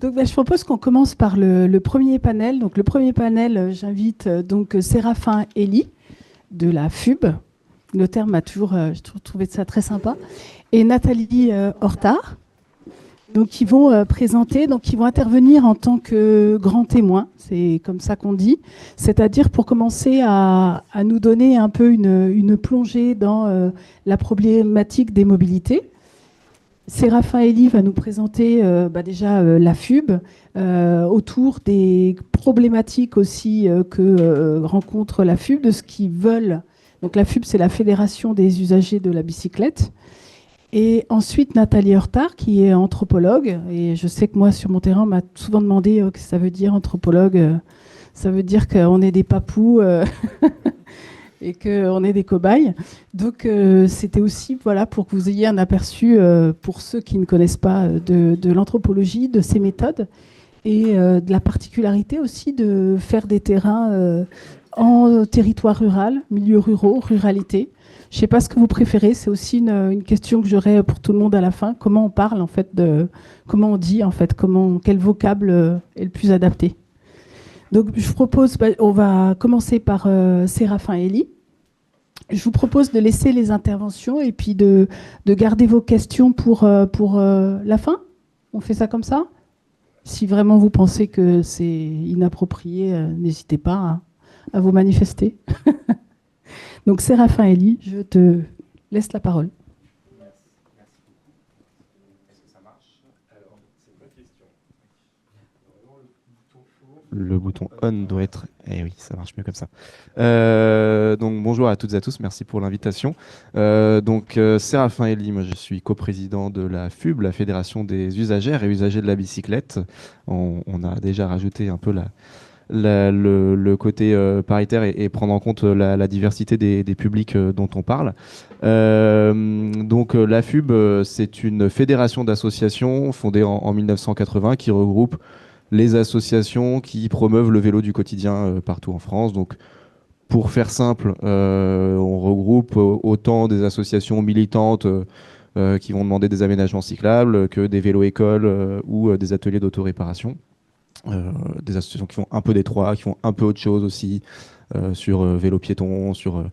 Donc, je propose qu'on commence par le premier panel. Donc, le premier panel, j'invite donc Séraphin Elie de la FUB. Le terme a toujours, j'ai toujours trouvé ça très sympa. Et Nathalie Hortard. Donc, ils vont présenter, donc ils vont intervenir en tant que grands témoins, c'est comme ça qu'on dit, c'est-à-dire pour commencer à nous donner un peu une plongée dans la problématique des mobilités. Séraphin Elie va nous présenter déjà la FUB autour des problématiques aussi que rencontre la FUB, de ce qu'ils veulent. Donc la FUB, c'est la Fédération des usagers de la bicyclette. Et ensuite, Nathalie Hortard, qui est anthropologue. Et je sais que moi, sur mon terrain, on m'a souvent demandé ce que ça veut dire anthropologue. Ça veut dire qu'on est des papous et qu'on est des cobayes. Donc, c'était aussi pour que vous ayez un aperçu, pour ceux qui ne connaissent pas, de l'anthropologie, de ses méthodes et de la particularité aussi de faire des terrains en territoire rural, milieux ruraux, ruralité. Je ne sais pas ce que vous préférez, c'est aussi une question que j'aurai pour tout le monde à la fin. Comment on parle en fait, comment on dit en fait, quel vocable est le plus adapté. Donc je vous propose, on va commencer par Séraphin Elie. Je vous propose de laisser les interventions et puis de garder vos questions pour la fin. On fait ça comme ça? Si vraiment vous pensez que c'est inapproprié, n'hésitez pas à vous manifester. Donc, Séraphin Elie, je te laisse la parole. Merci. Est-ce que ça marche? Alors, c'est une bonne question. Le bouton on doit être... Eh oui, ça marche mieux comme ça. Donc, bonjour à toutes et à tous. Merci pour l'invitation. Séraphin Elie, moi, je suis coprésident de la FUB, la Fédération des usagères et usagers de la bicyclette. On a déjà rajouté un peu le côté paritaire et prendre en compte la diversité des publics dont on parle. La FUB, c'est une fédération d'associations fondée en 1980 qui regroupe les associations qui promeuvent le vélo du quotidien partout en France. Donc, pour faire simple, on regroupe autant des associations militantes qui vont demander des aménagements cyclables que des vélos-écoles ou des ateliers d'autoréparation. Des associations qui font un peu des trois, qui font un peu autre chose aussi, sur vélo piéton, sur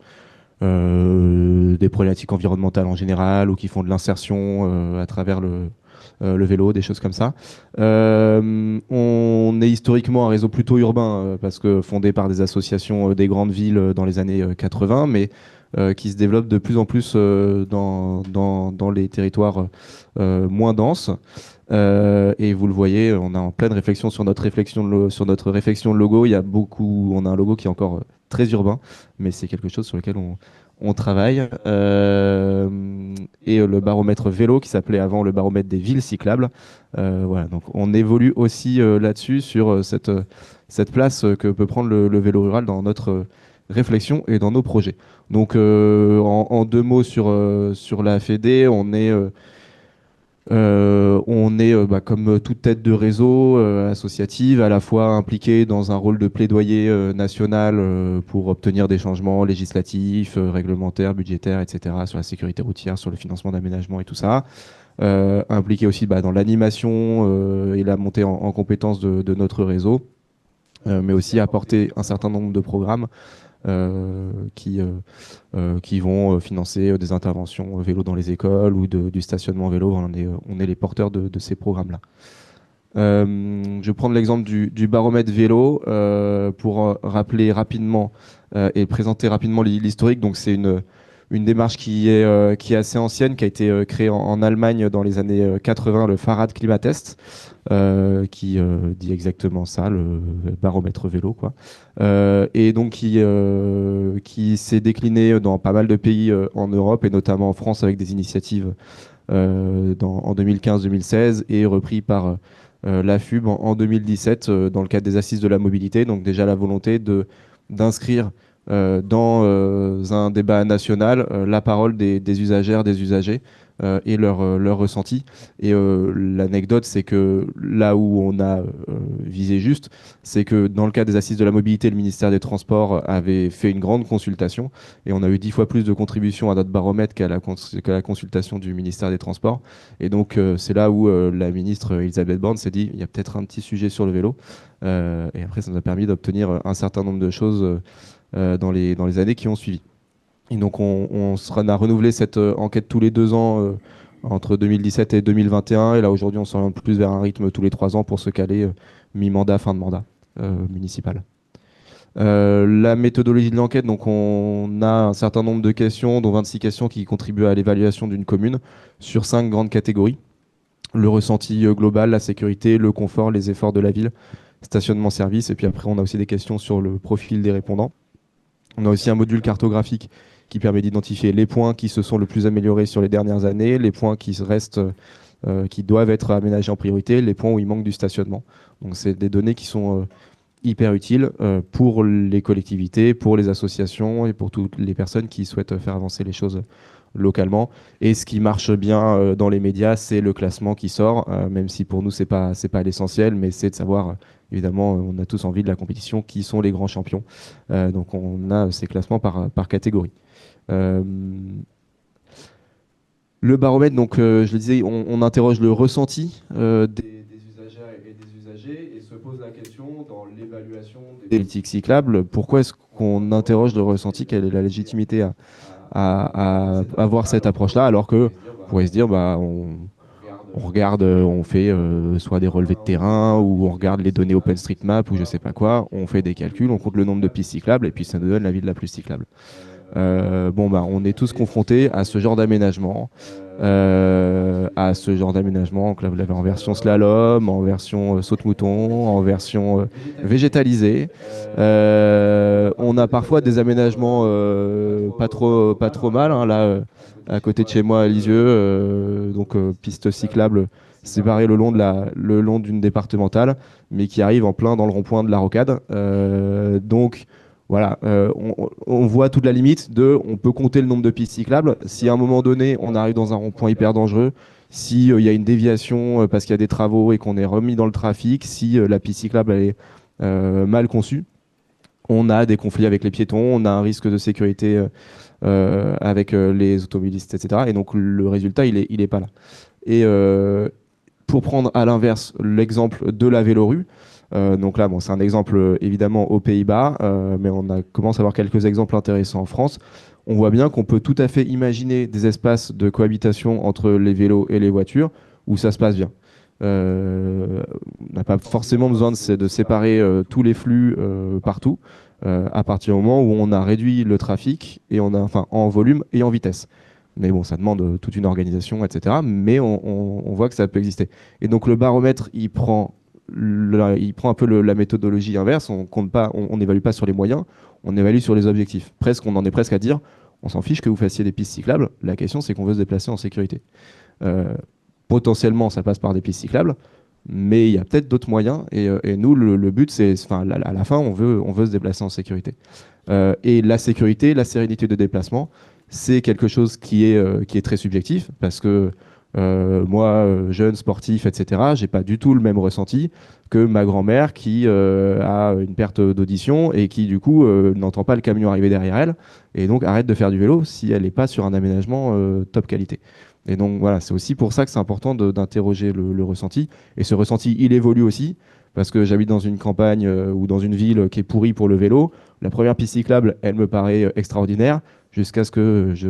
des problématiques environnementales en général, ou qui font de l'insertion à travers le vélo, des choses comme ça. On est historiquement un réseau plutôt urbain, parce que fondé par des associations des grandes villes dans les années 80, mais qui se développe de plus en plus dans les territoires moins denses. Et vous le voyez, on est en pleine réflexion sur notre réflexion de logo. On a un logo qui est encore très urbain, mais c'est quelque chose sur lequel on travaille. Et le baromètre vélo, qui s'appelait avant le baromètre des villes cyclables. Voilà, donc on évolue aussi là-dessus sur cette place que peut prendre le vélo rural dans notre réflexion et dans nos projets. Donc en deux mots sur la Fédé, on est comme toute tête de réseau associative, à la fois impliquée dans un rôle de plaidoyer national pour obtenir des changements législatifs, réglementaires, budgétaires, etc., sur la sécurité routière, sur le financement d'aménagement et tout ça. Impliquée aussi dans l'animation et la montée en compétences de notre réseau, mais aussi apporter un certain nombre de programmes qui vont financer des interventions vélo dans les écoles ou du stationnement vélo. On est les porteurs de ces programmes-là. Je vais prendre l'exemple du baromètre vélo pour rappeler rapidement et présenter rapidement l'historique. Donc c'est une démarche qui est assez ancienne, qui a été créée en Allemagne dans les années 80, le Fahrrad Klimatest, qui dit exactement ça, le baromètre vélo, quoi. Et donc qui s'est décliné dans pas mal de pays en Europe, et notamment en France avec des initiatives en 2015-2016, et repris par la FUB en 2017 dans le cadre des Assises de la mobilité. Donc déjà la volonté d'inscrire dans un débat national la parole des usagères, des usagers et leur ressenti. Et l'anecdote, c'est que là où on a visé juste, c'est que dans le cas des assises de la mobilité, le ministère des Transports avait fait une grande consultation et on a eu 10 fois plus de contributions à notre baromètre qu'à la consultation du ministère des Transports. Et donc, c'est là où la ministre Elisabeth Borne s'est dit, il y a peut-être un petit sujet sur le vélo. Et après, ça nous a permis d'obtenir un certain nombre de choses dans les années qui ont suivi. Et donc, on a renouvelé cette enquête tous les 2 ans entre 2017 et 2021. Et là, aujourd'hui, on s'oriente plus vers un rythme tous les 3 ans pour se caler mi-mandat, fin de mandat municipal. La méthodologie de l'enquête, donc on a un certain nombre de questions, dont 26 questions qui contribuent à l'évaluation d'une commune sur 5 grandes catégories. Le ressenti global, la sécurité, le confort, les efforts de la ville, stationnement service. Et puis après, on a aussi des questions sur le profil des répondants. On a aussi un module cartographique qui permet d'identifier les points qui se sont le plus améliorés sur les dernières années, les points qui restent, qui doivent être aménagés en priorité, les points où il manque du stationnement. Donc c'est des données qui sont hyper utiles pour les collectivités, pour les associations et pour toutes les personnes qui souhaitent faire avancer les choses localement. Et ce qui marche bien dans les médias, c'est le classement qui sort, même si pour nous, c'est pas l'essentiel, mais c'est de savoir, évidemment, on a tous envie de la compétition, qui sont les grands champions. Donc on a ces classements par catégorie. Euh, le baromètre, donc je le disais, on interroge le ressenti des usagers et des usagers et se pose la question dans l'évaluation des politiques cyclables, pourquoi est-ce qu'on interroge le ressenti, quelle est la légitimité à avoir cette approche-là, alors que on pourrait se dire, bah, on regarde, on fait soit des relevés de terrain, ou on regarde les données OpenStreetMap, ou je sais pas quoi, on fait des calculs, on compte le nombre de pistes cyclables, et puis ça nous donne la ville la plus cyclable. Bon, bah, on est tous confrontés à ce genre d'aménagement, Donc là, vous l'avez en version slalom, en version saute-mouton, en version végétalisée. On a parfois des aménagements pas trop mal, hein, là, à côté de chez moi, à Lisieux, piste cyclable séparée le long d'une départementale, mais qui arrive en plein dans le rond-point de la Rocade. Voilà, on voit toute la limite on peut compter le nombre de pistes cyclables. Si à un moment donné, on arrive dans un rond-point hyper dangereux, si il y a une déviation parce qu'il y a des travaux et qu'on est remis dans le trafic, si la piste cyclable elle est mal conçue, on a des conflits avec les piétons, on a un risque de sécurité avec les automobilistes, etc. Et donc le résultat, il est pas là. Et pour prendre à l'inverse l'exemple de la vélorue, donc là, bon, c'est un exemple évidemment aux Pays-Bas, mais commence à avoir quelques exemples intéressants en France. On voit bien qu'on peut tout à fait imaginer des espaces de cohabitation entre les vélos et les voitures où ça se passe bien. On n'a pas forcément besoin de séparer tous les flux partout, à partir du moment où on a réduit le trafic et enfin, en volume et en vitesse. Mais bon, ça demande toute une organisation, etc. Mais on voit que ça peut exister. Et donc le baromètre, il prend un peu la méthodologie inverse. On compte pas, on n'évalue pas sur les moyens, on évalue sur les objectifs. On en est presque à dire, on s'en fiche que vous fassiez des pistes cyclables. La question, c'est qu'on veut se déplacer en sécurité. Potentiellement, ça passe par des pistes cyclables, mais il y a peut-être d'autres moyens. Et nous, le but, c'est, enfin, à la fin, on veut se déplacer en sécurité. Et la sécurité, la sérénité de déplacement, c'est quelque chose qui est très subjectif, parce que moi, jeune, sportif, etc., j'ai pas du tout le même ressenti que ma grand-mère qui a une perte d'audition et qui, du coup, n'entend pas le camion arriver derrière elle et donc arrête de faire du vélo si elle n'est pas sur un aménagement top qualité. Et donc, voilà, c'est aussi pour ça que c'est important d'interroger le ressenti. Et ce ressenti, il évolue aussi, parce que j'habite dans une campagne ou dans une ville qui est pourrie pour le vélo. La première piste cyclable, elle me paraît extraordinaire jusqu'à ce que je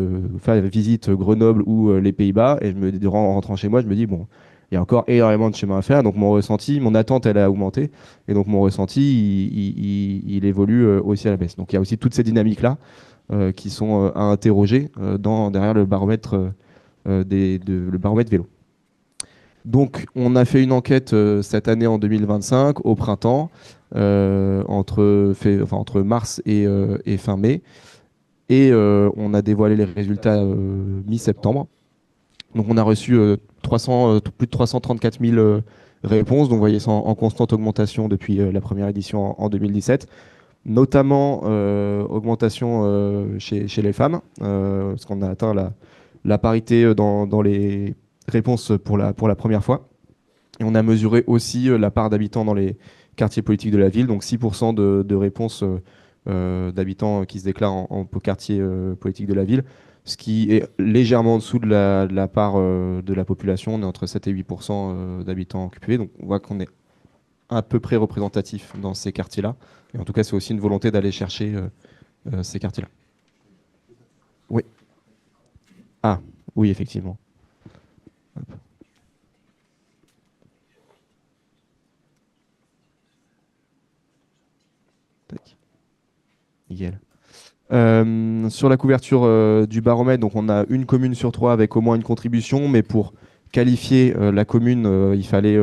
visite Grenoble ou les Pays-Bas et en rentrant chez moi, je me dis, bon, il y a encore énormément de chemin à faire. Donc mon ressenti, mon attente, elle a augmenté. Et donc mon ressenti, il évolue aussi à la baisse. Donc il y a aussi toutes ces dynamiques-là qui sont à interroger derrière le baromètre, le baromètre vélo. Donc on a fait une enquête cette année en 2025, au printemps, entre mars et fin mai. Et on a dévoilé les résultats mi-septembre. Donc on a reçu plus de 334 000 réponses. Donc vous voyez, c'est en constante augmentation depuis la première édition en 2017. notamment augmentation chez les femmes, parce qu'on a atteint la parité dans les réponses pour la première fois. Et on a mesuré aussi la part d'habitants dans les quartiers politiques de la ville, donc 6% de réponses d'habitants qui se déclarent en quartier politique de la ville, ce qui est légèrement en dessous de la part de la population. On est entre 7 et 8% d'habitants occupés, donc on voit qu'on est à peu près représentatif dans ces quartiers-là. Et en tout cas, c'est aussi une volonté d'aller chercher ces quartiers-là. Oui. Ah, oui, effectivement. Hop. Tac. Nickel. Sur la couverture du baromètre, donc on a une commune sur trois avec au moins une contribution, mais pour qualifier la commune, il fallait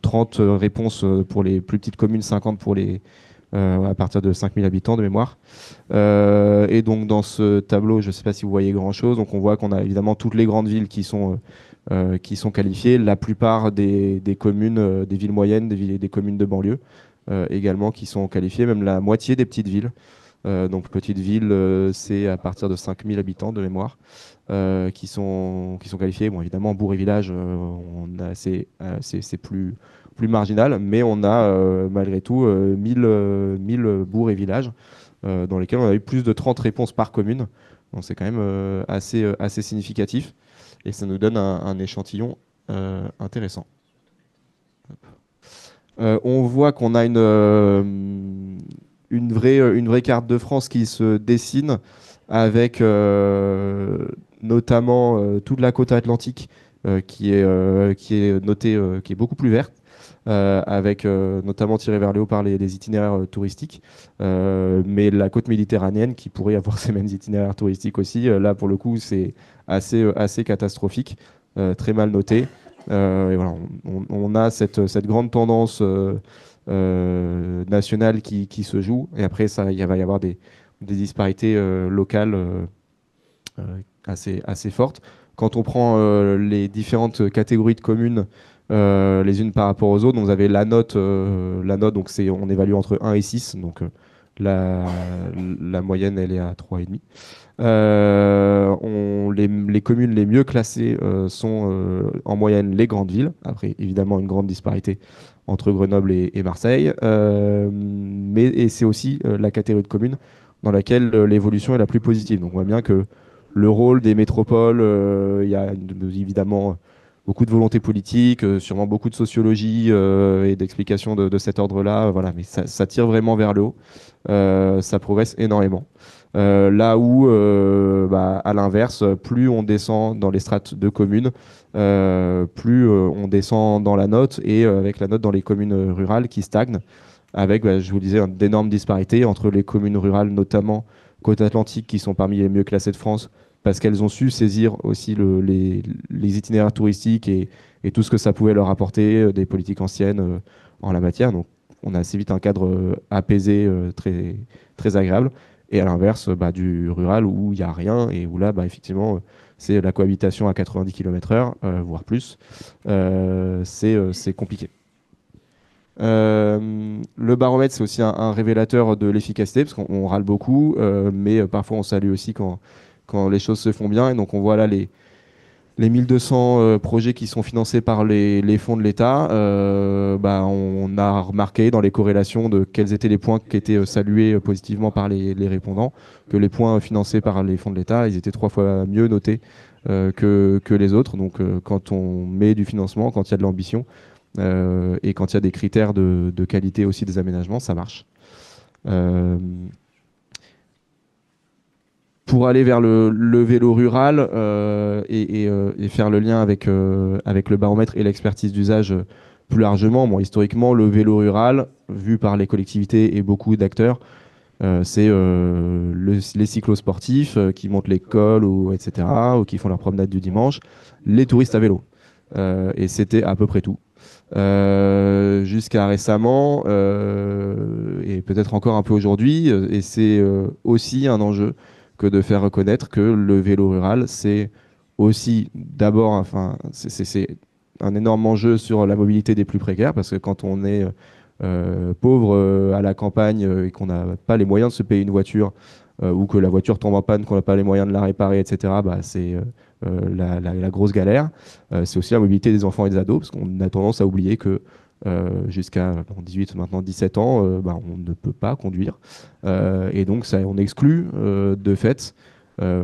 30 réponses pour les plus petites communes, 50 pour les à partir de 5000 habitants de mémoire. Et donc dans ce tableau, je ne sais pas si vous voyez grand-chose, donc on voit qu'on a évidemment toutes les grandes villes qui sont qualifiées, la plupart des communes, des villes moyennes, des communes de banlieue également qui sont qualifiées, même la moitié des petites villes. Donc petite ville, c'est à partir de 5000 habitants de mémoire qui sont qualifiés. Bon, évidemment, bourg et village, c'est plus marginal, mais on a malgré tout 1000 bourgs et villages dans lesquels on a eu plus de 30 réponses par commune. Donc c'est quand même assez significatif et ça nous donne un échantillon intéressant. On voit qu'on a une vraie carte de France qui se dessine avec notamment toute la côte atlantique qui est notée, qui est beaucoup plus verte, avec notamment tiré vers le haut par les itinéraires touristiques, mais la côte méditerranéenne qui pourrait avoir ces mêmes itinéraires touristiques aussi, là pour le coup c'est assez catastrophique, très mal noté. Et voilà, on a cette grande tendance nationale qui se joue. Et après, il va y avoir des disparités locales assez fortes. Quand on prend les différentes catégories de communes les unes par rapport aux autres, donc vous avez la note, donc on évalue entre 1 et 6, donc la moyenne elle est à 3,5. Les communes les mieux classées sont en moyenne les grandes villes. Après, évidemment, une grande disparité entre Grenoble et Marseille. Et c'est aussi la catégorie de communes dans laquelle l'évolution est la plus positive. Donc on voit bien que le rôle des métropoles, il y a évidemment beaucoup de volonté politique, sûrement beaucoup de sociologie et d'explications de cet ordre-là. Voilà, mais ça tire vraiment vers le haut. Ça progresse énormément. Là où, à l'inverse, plus on descend dans les strates de communes, plus on descend dans la note, et avec la note dans les communes rurales qui stagnent, avec, je vous disais, d'énormes disparités entre les communes rurales, notamment Côte-Atlantique, qui sont parmi les mieux classées de France, parce qu'elles ont su saisir aussi les itinéraires touristiques et tout ce que ça pouvait leur apporter, des politiques anciennes en la matière. Donc on a assez vite un cadre apaisé, très, très agréable. Et à l'inverse, du rural où il n'y a rien et où là, effectivement, c'est la cohabitation à 90 km/h, voire plus. C'est compliqué. Le baromètre, c'est aussi un révélateur de l'efficacité, parce qu'on râle beaucoup, mais parfois on salue aussi quand les choses se font bien. Et donc on voit là les 1200 projets qui sont financés par les fonds de l'État. On a remarqué dans les corrélations de quels étaient les points qui étaient salués positivement par les répondants, que les points financés par les fonds de l'État, ils étaient 3 fois mieux notés que les autres. Donc quand on met du financement, quand il y a de l'ambition, et quand il y a des critères de qualité aussi des aménagements, ça marche. Pour aller vers le vélo rural et faire le lien avec le baromètre et l'expertise d'usage plus largement, bon, historiquement, le vélo rural, vu par les collectivités et beaucoup d'acteurs, c'est les cyclosportifs qui montent l'école, etc., ou qui font leur promenade du dimanche, les touristes à vélo. Et c'était à peu près tout. Jusqu'à récemment, et peut-être encore un peu aujourd'hui, et c'est aussi un enjeu que de faire reconnaître que le vélo rural, c'est aussi d'abord, enfin, c'est un énorme enjeu sur la mobilité des plus précaires, parce que quand on est pauvre à la campagne et qu'on n'a pas les moyens de se payer une voiture ou que la voiture tombe en panne, qu'on n'a pas les moyens de la réparer, etc., bah, c'est la grosse galère. C'est aussi la mobilité des enfants et des ados, parce qu'on a tendance à oublier que jusqu'à 18, maintenant 17 ans, bah, on ne peut pas conduire. Et donc, ça, on exclut de fait,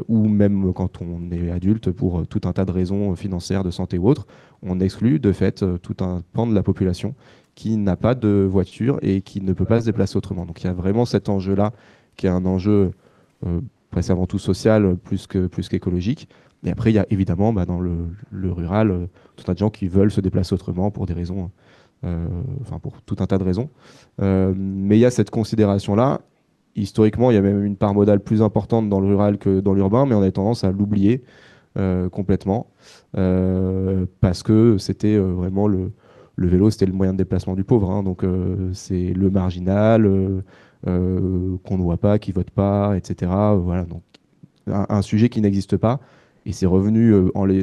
ou même quand on est adulte, pour tout un tas de raisons financières, de santé ou autres, on exclut de fait tout un pan de la population qui n'a pas de voiture et qui ne peut pas se déplacer autrement. Donc, il y a vraiment cet enjeu-là, qui est un enjeu presque avant tout social, plus qu'écologique. Et après, il y a évidemment bah, dans le rural tout un tas de gens qui veulent se déplacer autrement pour des raisons, enfin pour tout un tas de raisons. Mais il y a cette considération-là. Historiquement, il y a même une part modale plus importante dans le rural que dans l'urbain, mais on a tendance à l'oublier complètement parce que c'était vraiment le vélo, c'était le moyen de déplacement du pauvre. Hein. Donc c'est le marginal qu'on ne voit pas, qui vote pas, etc. Voilà, donc un sujet qui n'existe pas. Et c'est revenu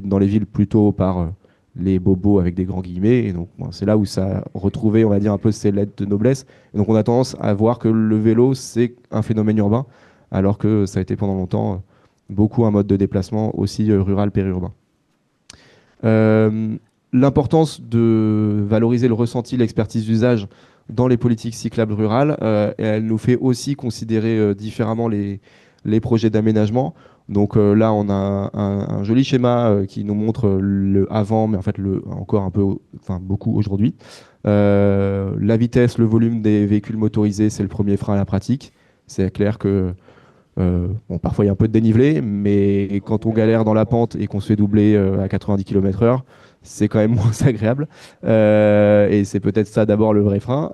dans les villes plutôt par les bobos avec des grands guillemets. Et donc, bon, c'est là où ça a retrouvé, on va dire, un peu ses lettres de noblesse. Et donc, on a tendance à voir que le vélo, c'est un phénomène urbain, alors que ça a été pendant longtemps beaucoup un mode de déplacement aussi rural, périurbain. Euh, L'importance de valoriser le ressenti, l'expertise d'usage dans les politiques cyclables rurales, elle nous fait aussi considérer différemment les projets d'aménagement. Donc là, on a un joli schéma qui nous montre le avant, mais en fait encore un peu, enfin beaucoup aujourd'hui. La vitesse, le volume des véhicules motorisés, c'est le premier frein à la pratique. C'est clair que bon, parfois il y a un peu de dénivelé, mais quand on galère dans la pente et qu'on se fait doubler à 90 km/h, c'est quand même moins agréable. Et c'est peut-être ça d'abord le vrai frein.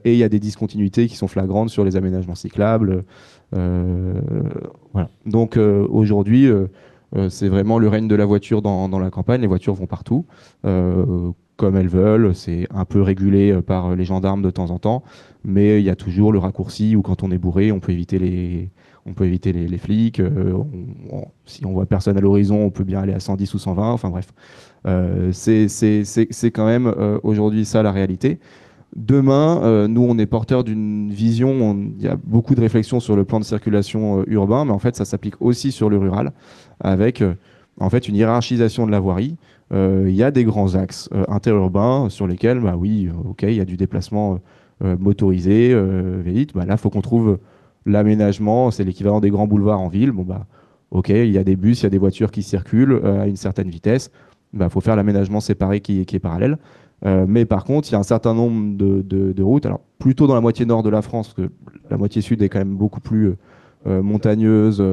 Et il y a des discontinuités qui sont flagrantes sur les aménagements cyclables. Euh, voilà. Donc aujourd'hui, c'est vraiment le règne de la voiture dans la campagne. Les voitures vont partout, comme elles veulent. C'est un peu régulé par les gendarmes de temps en temps, mais il y a toujours le raccourci où quand on est bourré, on peut éviter les flics. Si on voit personne à l'horizon, on peut bien aller à 110 ou 120. Enfin bref, c'est quand même aujourd'hui ça la réalité. Demain, nous, on est porteur d'une vision. Il y a beaucoup de réflexions sur le plan de circulation urbain, mais en fait, ça s'applique aussi sur le rural, avec en fait une hiérarchisation de la voirie. Il y a des grands axes interurbains sur lesquels, bah oui, ok, il y a du déplacement motorisé, vite. Bah là, il faut qu'on trouve l'aménagement. C'est l'équivalent des grands boulevards en ville. Bon bah, ok, il y a des bus, il y a des voitures qui circulent à une certaine vitesse. Bah, faut faire l'aménagement séparé qui est parallèle. Mais par contre, il y a un certain nombre de routes, alors plutôt dans la moitié nord de la France, parce que la moitié sud est quand même beaucoup plus montagneuse,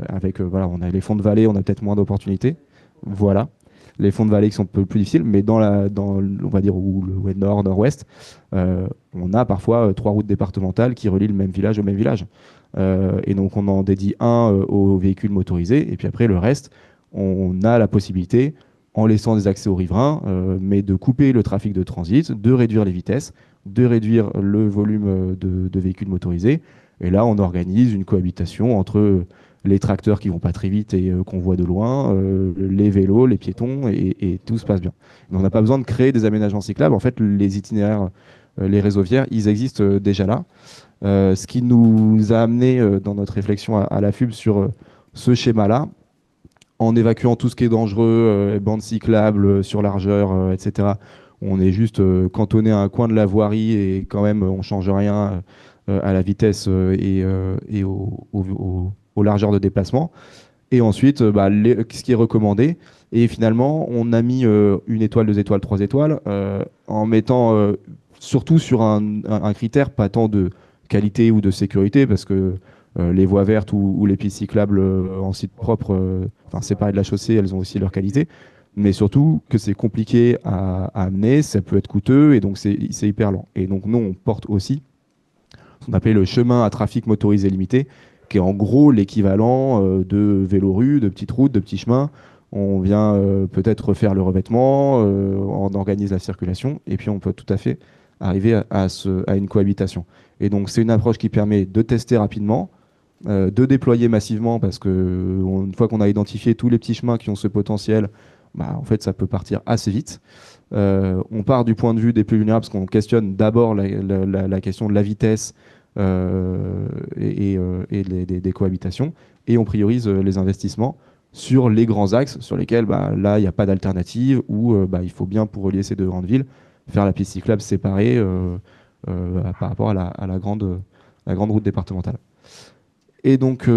avec, voilà, on a les fonds de vallée, on a peut-être moins d'opportunités. Voilà, les fonds de vallée qui sont un peu plus difficiles, mais on va dire, ou le ouais, nord, nord-ouest, on a parfois trois routes départementales qui relient le même village au même village. Et donc, on en dédie un aux véhicules motorisés, et puis après, le reste, on a la possibilité en laissant des accès aux riverains, mais de couper le trafic de transit, de réduire les vitesses, de réduire le volume de véhicules motorisés. Et là, on organise une cohabitation entre les tracteurs qui vont pas très vite et qu'on voit de loin, les vélos, les piétons, et tout se passe bien. Donc, on n'a pas besoin de créer des aménagements cyclables. En fait, les itinéraires, les réseaux viaires, ils existent déjà là. Ce qui nous a amené dans notre réflexion à la FUB sur ce schéma-là, en évacuant tout ce qui est dangereux, bandes cyclables sur largeur, etc. On est juste cantonné à un coin de la voirie et quand même on change rien à la vitesse et aux largeurs de déplacement. Et ensuite, bah, ce qui est recommandé. Et finalement, on a mis une étoile, deux étoiles, trois étoiles, en mettant surtout sur un critère pas tant de qualité ou de sécurité, parce que les voies vertes ou les pistes cyclables en site propre, enfin séparées de la chaussée, elles ont aussi leur qualité. Mais surtout que c'est compliqué à amener, ça peut être coûteux et donc c'est hyper lent. Et donc nous, on porte aussi ce qu'on appelle le chemin à trafic motorisé limité, qui est en gros l'équivalent de vélo-rue, de petites routes, de petits chemins. On vient peut-être refaire le revêtement, on organise la circulation, et puis on peut tout à fait arriver à une cohabitation. Et donc c'est une approche qui permet de tester rapidement, de déployer massivement, parce que une fois qu'on a identifié tous les petits chemins qui ont ce potentiel, bah, en fait, ça peut partir assez vite. On part du point de vue des plus vulnérables parce qu'on questionne d'abord la question de la vitesse et des cohabitations, et on priorise les investissements sur les grands axes sur lesquels bah, là, il n'y a pas d'alternative, ou bah, il faut bien, pour relier ces deux grandes villes, faire la piste cyclable séparée par rapport à la grande route départementale. Et donc,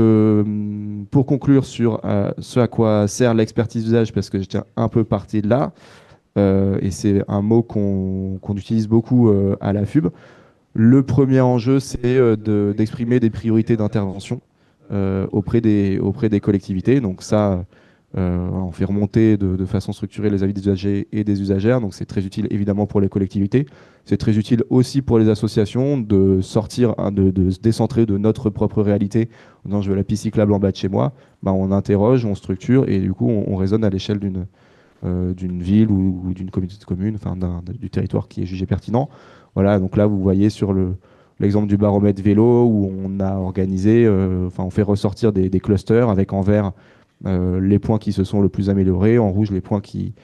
pour conclure sur ce à quoi sert l'expertise d'usage, parce que j'étais un peu parti de là, et c'est un mot qu'on utilise beaucoup à la FUB. Le premier enjeu, c'est d'exprimer des priorités d'intervention auprès des collectivités. Donc ça, on fait remonter de façon structurée les avis des usagers et des usagères. Donc c'est très utile évidemment pour les collectivités. C'est très utile aussi pour les associations de sortir, hein, de se décentrer de notre propre réalité. En disant, je veux la piste cyclable en bas de chez moi. Bah, on interroge, on structure, et du coup on raisonne à l'échelle d'une ville ou d'une communauté de communes, enfin du territoire qui est jugé pertinent. Voilà, donc là vous voyez sur l'exemple du baromètre vélo, où on a organisé, enfin on fait ressortir des clusters avec en vert les points qui se sont le plus améliorés, en rouge les points qui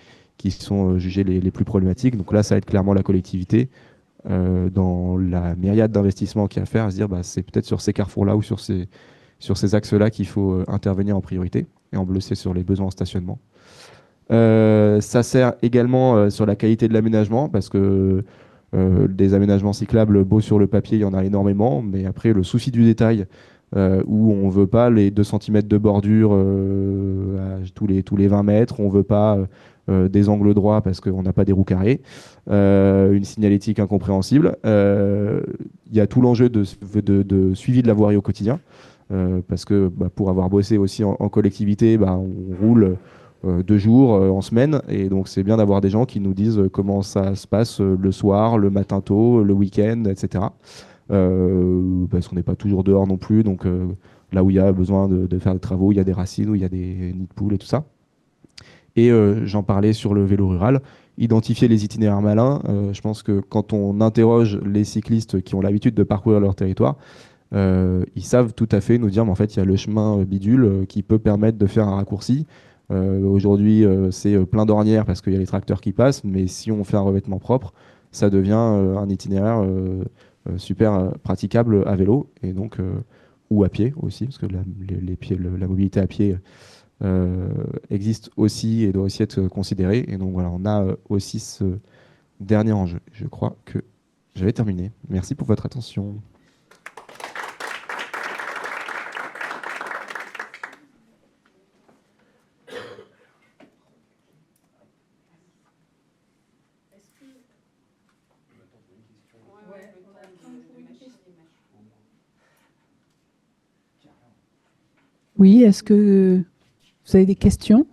sont jugés les plus problématiques. Donc là ça aide clairement la collectivité dans la myriade d'investissements qu'il y a à faire, à se dire bah, c'est peut-être sur ces carrefours-là ou sur ces axes-là qu'il faut intervenir en priorité, et en bleu c'est sur les besoins en stationnement. Ça sert également sur la qualité de l'aménagement, parce que des aménagements cyclables beaux sur le papier, il y en a énormément, mais après le souci du détail, où on ne veut pas les 2 cm de bordure tous les 20 mètres, on ne veut pas des angles droits parce qu'on n'a pas des roues carrées, une signalétique incompréhensible. Il y a tout l'enjeu de suivi de la voirie au quotidien, parce que bah, pour avoir bossé aussi en collectivité, bah, on roule 2 jours en semaine, et donc c'est bien d'avoir des gens qui nous disent comment ça se passe le soir, le matin tôt, le week-end, etc. Parce qu'on n'est pas toujours dehors non plus, donc là où il y a besoin de faire des travaux, il y a des racines, où il y a des nids de poules et tout ça. Et j'en parlais sur le vélo rural, identifier les itinéraires malins. Je pense que quand on interroge les cyclistes qui ont l'habitude de parcourir leur territoire, ils savent tout à fait nous dire, mais en fait, il y a le chemin bidule qui peut permettre de faire un raccourci. Aujourd'hui, c'est plein d'ornières parce qu'il y a les tracteurs qui passent, mais si on fait un revêtement propre, ça devient un itinéraire super praticable à vélo, et donc, ou à pied aussi, parce que la mobilité à pied existe aussi et doit aussi être considérée. Et donc voilà, on a aussi ce dernier enjeu. Je crois que j'avais terminé. Merci pour votre attention. Oui, est-ce que vous avez des questions?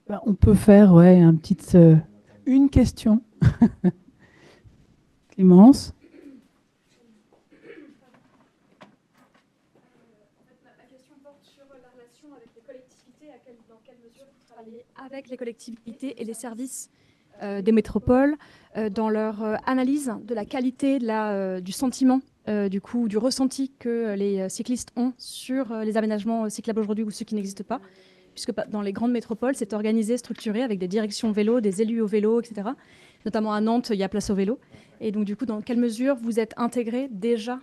Ben, on peut faire une question. Clémence? Ma question porte sur la relation avec les collectivités. Dans quelle mesure vous travaillez avec les collectivités et les services des métropoles dans leur analyse de la qualité du sentiment, du ressenti que les cyclistes ont sur les aménagements cyclables aujourd'hui ou ceux qui n'existent pas, puisque dans les grandes métropoles, c'est organisé, structuré avec des directions vélo, des élus au vélo, etc. Notamment à Nantes, il y a Place au vélo. Et donc du coup, dans quelle mesure vous êtes intégrés déjà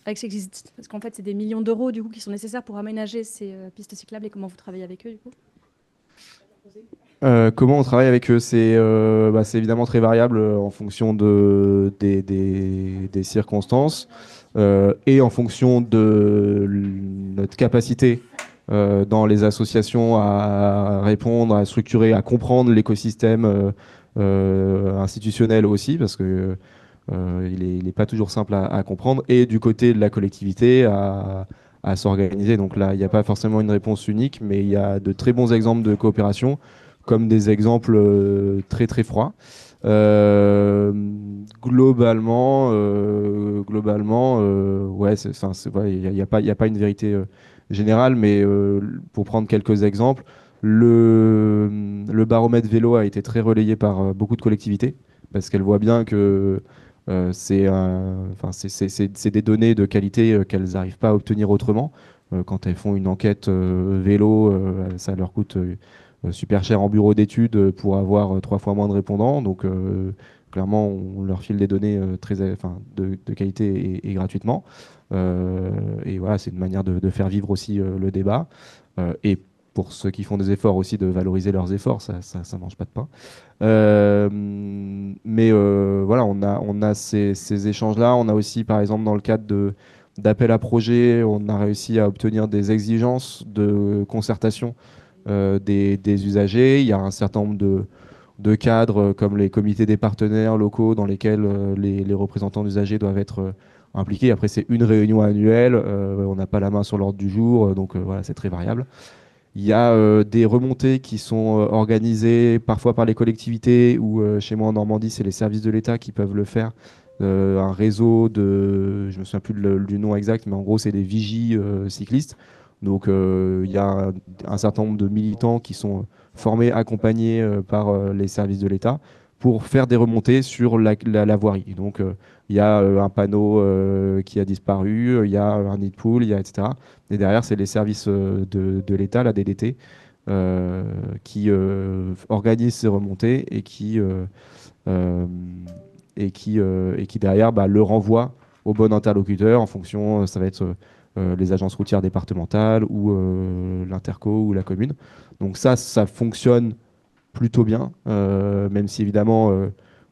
avec ce qui existe? Parce qu'en fait, c'est des millions d'euros du coup qui sont nécessaires pour aménager ces pistes cyclables, et comment vous travaillez avec eux du coup? Comment on travaille avec eux? C'est évidemment très variable en fonction des circonstances, et en fonction de notre capacité dans les associations à répondre, à structurer, à comprendre l'écosystème institutionnel aussi, parce que il est pas toujours simple à comprendre, et du côté de la collectivité à s'organiser. Donc là, il n'y a pas forcément une réponse unique, mais il y a de très bons exemples de coopération, comme des exemples très très froids. Globalement, ouais, il n'y a pas une vérité générale, mais pour prendre quelques exemples, le baromètre vélo a été très relayé par beaucoup de collectivités, parce qu'elles voient bien que c'est des données de qualité qu'elles n'arrivent pas à obtenir autrement. Quand elles font une enquête vélo, ça leur coûte super cher en bureau d'études pour avoir 3 fois moins de répondants. Donc, clairement, on leur file des données de qualité et gratuitement. Et voilà, c'est une manière de faire vivre aussi le débat. Et pour ceux qui font des efforts aussi, de valoriser leurs efforts, ça mange pas de pain. Mais voilà, on a ces échanges-là. On a aussi, par exemple, dans le cadre d'appel à projet, on a réussi à obtenir des exigences de concertation des usagers. Il y a un certain nombre de cadres, comme les comités des partenaires locaux, dans lesquels les représentants d'usagers doivent être impliqués. Après, c'est une réunion annuelle. On n'a pas la main sur l'ordre du jour. Donc voilà, c'est très variable. Il y a des remontées qui sont organisées parfois par les collectivités ou chez moi en Normandie, c'est les services de l'État qui peuvent le faire. Un réseau je me souviens plus du nom exact, mais en gros, c'est des vigies cyclistes. Donc, il y a un certain nombre de militants qui sont formés, accompagnés par les services de l'État pour faire des remontées sur la voirie. Donc, il y a un panneau qui a disparu, il y a un nid de poule, il y a etc. Et derrière, c'est les services de l'État, la DDT, qui organisent ces remontées euh, et qui derrière le renvoient au bon interlocuteur en fonction, ça va être les agences routières départementales ou l'interco ou la commune. Donc ça fonctionne plutôt bien, même si évidemment,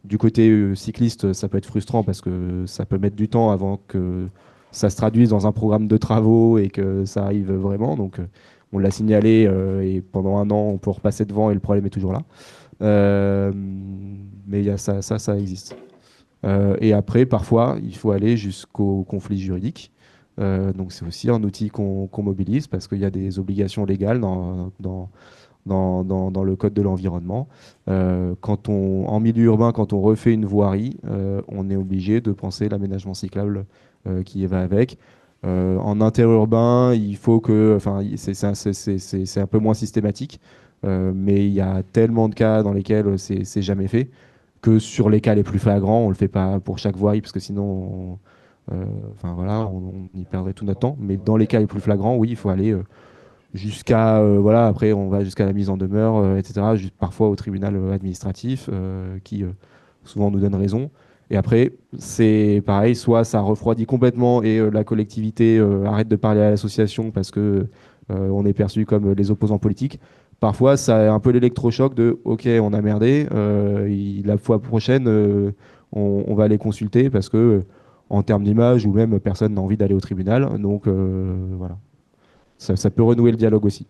du côté cycliste, ça peut être frustrant parce que ça peut mettre du temps avant que ça se traduise dans un programme de travaux et que ça arrive vraiment. Donc, on l'a signalé et pendant un an, on peut repasser devant et le problème est toujours là. Mais il y a ça existe. Et après, parfois, il faut aller jusqu'au conflit juridique. Donc, c'est aussi un outil qu'on mobilise parce qu'il y a des obligations légales dans le code de l'environnement. En milieu urbain, quand on refait une voirie, on est obligé de penser l'aménagement cyclable qui va avec. En interurbain, il faut que, enfin, c'est un peu moins systématique, mais il y a tellement de cas dans lesquels c'est jamais fait que sur les cas les plus flagrants, on le fait pas pour chaque voirie parce que sinon, enfin voilà, on y perdrait tout notre temps. Mais dans les cas les plus flagrants, oui, il faut aller jusqu'à voilà, après on va jusqu'à la mise en demeure, etc. Parfois au tribunal administratif qui souvent nous donne raison. Et après, c'est pareil, soit ça refroidit complètement et la collectivité arrête de parler à l'association parce que on est perçu comme les opposants politiques. Parfois, ça a un peu l'électrochoc de OK, on a merdé, la fois prochaine, on va aller consulter parce que en termes d'image ou même personne n'a envie d'aller au tribunal. Donc voilà, ça peut renouer le dialogue aussi.